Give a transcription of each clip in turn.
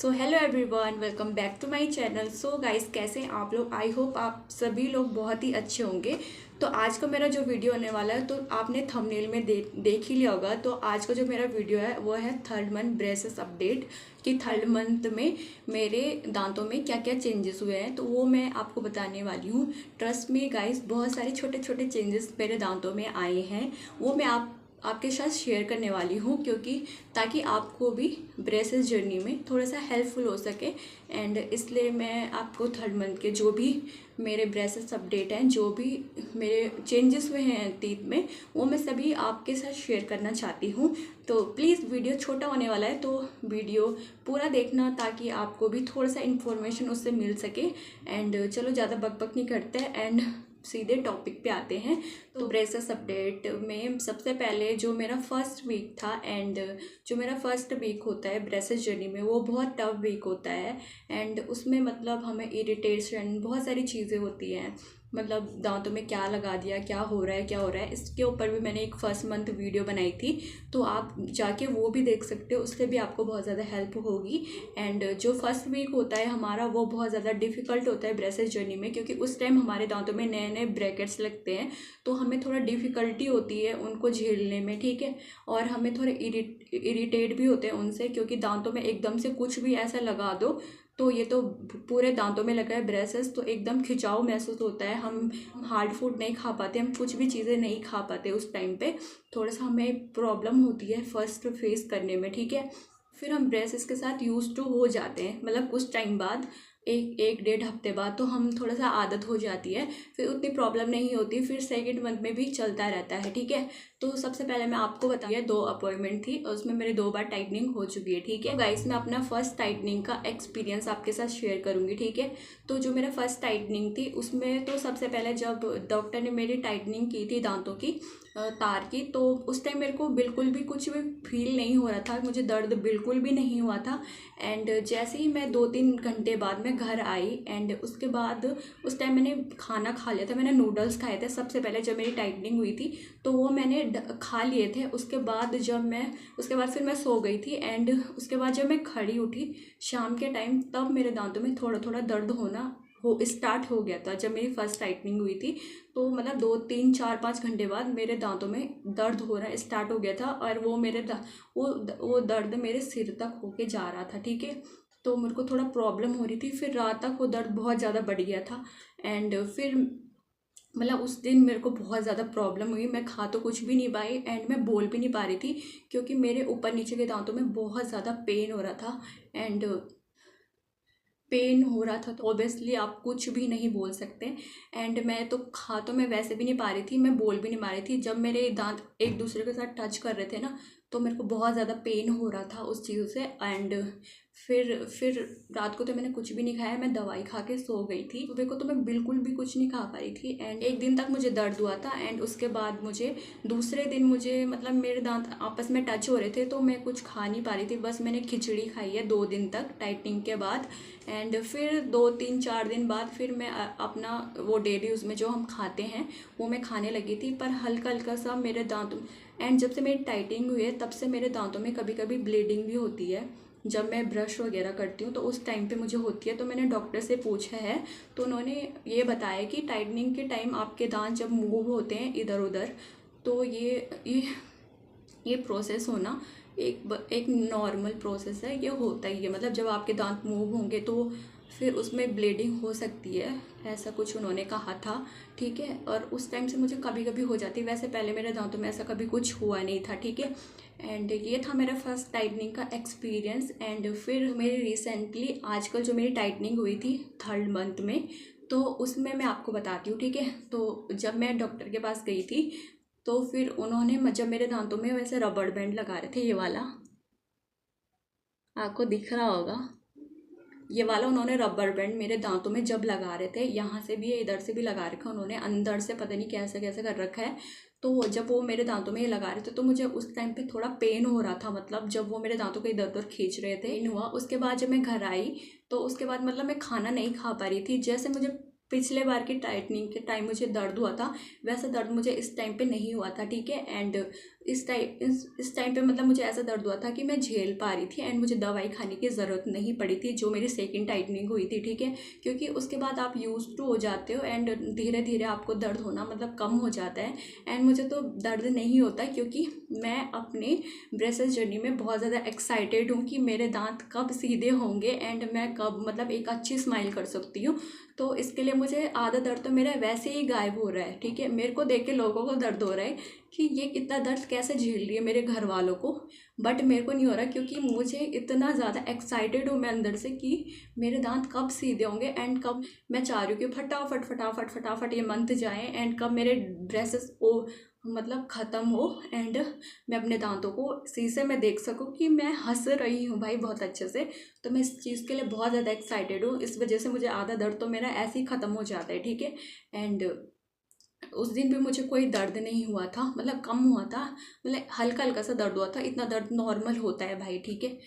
So hello everyone, welcome back to my channel. So guys, कैसे हैं आप लोग? आई होप आप सभी लोग बहुत ही अच्छे होंगे। तो आज का मेरा जो वीडियो होने वाला है, तो आपने थंबनेल में देख ही लिया होगा। तो आज का जो मेरा वीडियो है वो है थर्ड मंथ ब्रेसेस अपडेट, कि थर्ड मंथ में मेरे दांतों में क्या क्या चेंजेस हुए हैं, तो वो मैं आपको बताने वाली हूँ। ट्रस्ट मी गाइस, बहुत सारे छोटे छोटे चेंजेस मेरे दांतों में आए हैं, वो मैं आपके साथ शेयर करने वाली हूँ, क्योंकि ताकि आपको भी ब्रेसेस जर्नी में थोड़ा सा हेल्पफुल हो सके। एंड इसलिए मैं आपको थर्ड मंथ के जो भी मेरे ब्रेसेस अपडेट हैं, जो भी मेरे चेंजेस हुए हैं टीथ में, वो मैं सभी आपके साथ शेयर करना चाहती हूँ। तो प्लीज़, वीडियो छोटा होने वाला है, तो वीडियो पूरा देखना ताकि आपको भी थोड़ा सा इन्फॉर्मेशन उससे मिल सके। एंड चलो, ज़्यादा बकबक नहीं करते एंड सीधे टॉपिक पे आते हैं। तो ब्रेसेस अपडेट में सबसे पहले जो मेरा फर्स्ट वीक था, एंड जो मेरा फर्स्ट वीक होता है ब्रेसेस जर्नी में, वो बहुत टफ वीक होता है। एंड उसमें मतलब हमें इरिटेशन, बहुत सारी चीज़ें होती हैं, मतलब दांतों में क्या लगा दिया, क्या हो रहा है, इसके ऊपर भी मैंने एक फर्स्ट मंथ वीडियो बनाई थी, तो आप जाके वो भी देख सकते हो, उससे भी आपको बहुत ज़्यादा हेल्प होगी। एंड जो फर्स्ट वीक होता है हमारा, वो बहुत ज़्यादा डिफिकल्ट होता है ब्रेसेस जर्नी में, क्योंकि उस टाइम हमारे दांतों में नए नए ब्रैकेट्स लगते हैं, तो हमें थोड़ा डिफ़िकल्टी होती है उनको झेलने में, ठीक है। और हमें थोड़े इरिटेट भी होते हैं उनसे, क्योंकि दांतों में एकदम से कुछ भी ऐसा लगा दो, तो ये तो पूरे दांतों में लगा है ब्रेसेस, तो एकदम खिंचाव महसूस होता है। हम हार्ड फूड नहीं खा पाते, हम कुछ भी चीज़ें नहीं खा पाते उस टाइम पे, थोड़ा सा हमें प्रॉब्लम होती है फर्स्ट फेस करने में, ठीक है। फिर हम ब्रेसेस के साथ यूज टू हो जाते हैं, मतलब कुछ टाइम बाद, एक डेढ़ हफ्ते बाद तो हम थोड़ा सा आदत हो जाती है, फिर उतनी प्रॉब्लम नहीं होती, फिर सेकंड मंथ में भी चलता रहता है, ठीक है। तो सबसे पहले मैं आपको बताइए, 2 अपॉइंटमेंट थी और उसमें मेरे 2 बार टाइटनिंग हो चुकी है, ठीक है। गाइस, मैं अपना फर्स्ट टाइटनिंग का एक्सपीरियंस आपके साथ शेयर करूंगी, ठीक है। तो जो मेरा फर्स्ट टाइटनिंग थी, उसमें तो सबसे पहले जब डॉक्टर ने मेरी टाइटनिंग की थी दांतों की, तार की, तो उस टाइम मेरे को बिल्कुल भी कुछ भी फील नहीं हो रहा था, मुझे दर्द बिल्कुल भी नहीं हुआ था। एंड जैसे ही मैं 2-3 घंटे बाद मैं घर आई, एंड उसके बाद उस टाइम मैंने खाना खा लिया था, मैंने नूडल्स खाए थे सबसे पहले जब मेरी टाइटनिंग हुई थी, तो वो मैंने खा लिए थे। उसके बाद फिर मैं सो गई थी, एंड उसके बाद जब मैं खड़ी उठी शाम के टाइम, तब मेरे दांतों में थोड़ा थोड़ा दर्द होना स्टार्ट हो गया था, जब मेरी फर्स्ट टाइटनिंग हुई थी। तो मतलब 2-3-4-5 घंटे बाद मेरे दांतों में दर्द होना स्टार्ट हो गया था, और वो वो दर्द मेरे सिर तक होके जा रहा था, ठीक है। तो मेरे को थोड़ा प्रॉब्लम हो रही थी, फिर रात तक वो दर्द बहुत ज़्यादा बढ़ गया था। एंड फिर मतलब उस दिन मेरे को बहुत ज़्यादा प्रॉब्लम हुई, मैं खा तो कुछ भी नहीं पाई, एंड मैं बोल भी नहीं पा रही थी, क्योंकि मेरे ऊपर नीचे के दांतों में बहुत ज़्यादा पेन हो रहा था। एंड पेन हो रहा था, तो ऑब्वियसली आप कुछ भी नहीं बोल सकते। एंड मैं तो खा तो मैं वैसे भी नहीं पा रही थी, मैं बोल भी नहीं पा रही थी। जब मेरे दांत एक दूसरे के साथ टच कर रहे थे ना, तो मेरे को बहुत ज़्यादा पेन हो रहा था उस चीज़ से। एंड फिर रात को तो मैंने कुछ भी नहीं खाया, मैं दवाई खा के सो गई थी। सुबह को तो मैं बिल्कुल भी कुछ नहीं खा पा रही थी, एंड एक दिन तक मुझे दर्द हुआ था। एंड उसके बाद मुझे दूसरे दिन मतलब मेरे दांत आपस में टच हो रहे थे, तो मैं कुछ खा नहीं पा रही थी, बस मैंने खिचड़ी खाई है 2 दिन तक टाइटनिंग के बाद। एंड फिर 2-3-4 दिन बाद फिर मैं अपना वो डेली उसमें जो हम खाते हैं वो मैं खाने लगी थी, पर हल्का हल्का सा मेरे दांतों। एंड जब से मेरी टाइटिंग हुई है, तब से मेरे दांतों में कभी कभी ब्लीडिंग भी होती है, जब मैं ब्रश वगैरह करती हूँ तो उस टाइम पे मुझे होती है। तो मैंने डॉक्टर से पूछा है, तो उन्होंने ये बताया कि टाइटनिंग के टाइम आपके दांत जब मूव होते हैं इधर उधर, तो ये प्रोसेस होना एक नॉर्मल प्रोसेस है, ये होता ही है। मतलब जब आपके दांत मूव होंगे तो फिर उसमें ब्लीडिंग हो सकती है, ऐसा कुछ उन्होंने कहा था, ठीक है। और उस टाइम से मुझे कभी कभी हो जाती है, वैसे पहले मेरे दांतों में ऐसा कभी कुछ हुआ नहीं था, ठीक है। एंड ये था मेरा फर्स्ट टाइटनिंग का एक्सपीरियंस। एंड फिर मेरी रिसेंटली आजकल जो मेरी टाइटनिंग हुई थी थर्ड मंथ में, तो उसमें मैं आपको बताती हूँ, ठीक है। तो जब मैं डॉक्टर के पास गई थी, तो फिर उन्होंने जब मेरे दांतों में वैसे रबड़ बैंड लगा रहे थे, ये वाला आपको दिख रहा होगा, ये वाला उन्होंने रबर बैंड मेरे दांतों में जब लगा रहे थे, यहाँ से भी है इधर से भी लगा रखा है उन्होंने, अंदर से पता नहीं कैसे कैसे कर रखा है। तो जब वो मेरे दांतों में ये लगा रहे थे, तो मुझे उस टाइम पे थोड़ा पेन हो रहा था, मतलब जब वो मेरे दांतों को इधर उधर खींच रहे थे, इन हुआ। उसके बाद जब मैं घर आई, तो उसके बाद मतलब मैं खाना नहीं खा पा रही थी। जैसे मुझे पिछले बार की टाइटनिंग के टाइम मुझे दर्द हुआ था, वैसा दर्द मुझे इस टाइम पे नहीं हुआ था, ठीक है। एंड इस टाइम पे मतलब मुझे ऐसा दर्द हुआ था कि मैं झेल पा रही थी एंड मुझे दवाई खाने की ज़रूरत नहीं पड़ी थी, जो मेरी सेकंड टाइटनिंग हुई थी, ठीक है। क्योंकि उसके बाद आप यूज टू हो जाते हो एंड धीरे धीरे आपको दर्द होना मतलब कम हो जाता है। एंड मुझे तो दर्द नहीं होता क्योंकि मैं अपने ब्रेसेस जर्नी में बहुत ज़्यादा एक्साइटेड हूँ कि मेरे दांत कब सीधे होंगे एंड मैं कब मतलब एक अच्छी स्माइल कर सकती हूँ। तो इसके लिए मुझे आधा दर्द तो मेरा वैसे ही गायब हो रहा है, ठीक है। मेरे को देख के लोगों को दर्द हो रहा है कि ये इतना दर्द कैसे झेल रही है, मेरे घर वालों को, बट मेरे को नहीं हो रहा क्योंकि मुझे इतना ज़्यादा एक्साइटेड हूँ मैं अंदर से कि मेरे दांत कब सीधे होंगे एंड कब मैं चाह रही हूँ कि फटाफट फटाफट फटाफट ये मंथ जाए एंड कब मेरे ब्रेसेस ओ मतलब ख़त्म हो एंड मैं अपने दांतों को शीशे में देख सकूँ कि मैं हंस रही हूँ भाई बहुत अच्छे से। तो मैं इस चीज़ के लिए बहुत ज़्यादा एक्साइटेड हूँ, इस वजह से मुझे आधा दर्द तो मेरा ऐसे ही ख़त्म हो जाता है, ठीक है। एंड उस दिन भी मुझे कोई दर्द नहीं हुआ था, मतलब कम हुआ था, मतलब हल्का हल्का सा दर्द हुआ था, इतना दर्द नॉर्मल होता है भाई, ठीक है।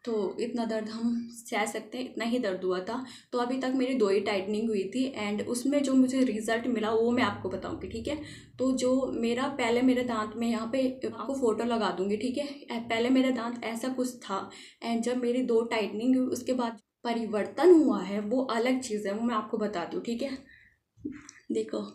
तो इतना दर्द हम सह सकते हैं, इतना ही दर्द हुआ था। तो अभी तक मेरी 2 ही टाइटनिंग हुई थी एंड उसमें जो मुझे रिजल्ट मिला वो मैं आपको बताऊंगी, ठीक है। तो जो मेरा पहले मेरे दांत में यहाँ पे आपको फ़ोटो लगा दूंगी, ठीक है। पहले मेरा दांत ऐसा कुछ था एंड जब मेरी 2 टाइटनिंग हुई उसके बाद परिवर्तन हुआ है वो अलग चीज़ है, वो मैं आपको बताती हूँ, ठीक है। देखो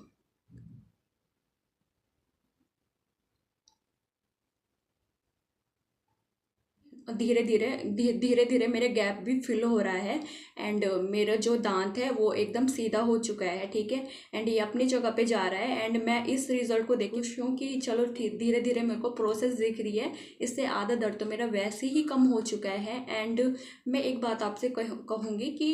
धीरे धीरे धीरे धीरे मेरे गैप भी फिल हो रहा है एंड मेरा जो दांत है वो एकदम सीधा हो चुका है, ठीक है। एंड ये अपनी जगह पे जा रहा है एंड मैं इस रिजल्ट को देख खुश हूँ कि चलो धीरे धीरे मेरे को प्रोसेस दिख रही है, इससे आधा दर्द तो मेरा वैसे ही कम हो चुका है। एंड मैं एक बात आपसे कहूँगी कि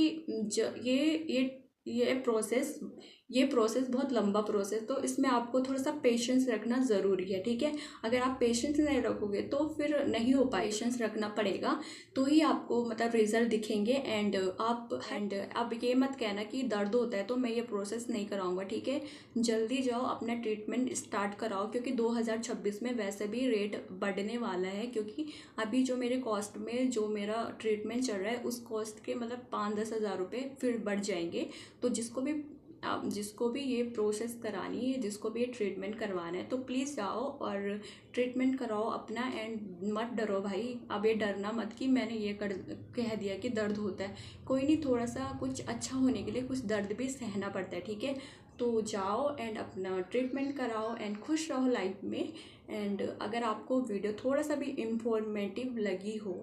ये प्रोसेस बहुत लंबा प्रोसेस, तो इसमें आपको थोड़ा सा पेशेंस रखना ज़रूरी है, ठीक है। अगर आप पेशेंस नहीं रखोगे तो फिर नहीं हो पाए, पेशेंस रखना पड़ेगा तो ही आपको मतलब रिजल्ट दिखेंगे। एंड आप ये मत कहना कि दर्द होता है तो मैं ये प्रोसेस नहीं कराऊंगा, ठीक है। जल्दी जाओ अपना ट्रीटमेंट स्टार्ट कराओ क्योंकि 2026 में वैसे भी रेट बढ़ने वाला है, क्योंकि अभी जो मेरे कॉस्ट में जो मेरा ट्रीटमेंट चल रहा है उस कॉस्ट के मतलब 5-10 हज़ार रुपये फिर बढ़ जाएंगे। तो जिसको भी ये प्रोसेस करानी है, जिसको भी ये ट्रीटमेंट करवाना है तो प्लीज़ जाओ और ट्रीटमेंट कराओ अपना एंड मत डरो भाई। अब ये डरना मत कि मैंने ये कह दिया कि दर्द होता है, कोई नहीं, थोड़ा सा कुछ अच्छा होने के लिए कुछ दर्द भी सहना पड़ता है, ठीक है। तो जाओ एंड अपना ट्रीटमेंट कराओ एंड खुश रहो लाइफ में। एंड अगर आपको वीडियो थोड़ा सा भी इंफॉर्मेटिव लगी हो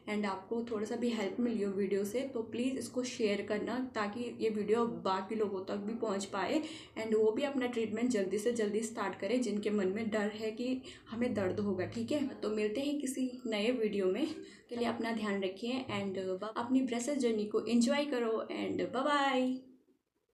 एंड आपको थोड़ा सा भी हेल्प मिली हो वीडियो से तो प्लीज़ इसको शेयर करना ताकि ये वीडियो बाकी लोगों तक भी पहुंच पाए एंड वो भी अपना ट्रीटमेंट जल्दी से जल्दी स्टार्ट करें जिनके मन में डर है कि हमें दर्द होगा, ठीक है। तो मिलते हैं किसी नए वीडियो में, के लिए अपना ध्यान रखिए एंड अपनी ब्रेसेस जर्नी को एंजॉय करो एंड बाय बाय।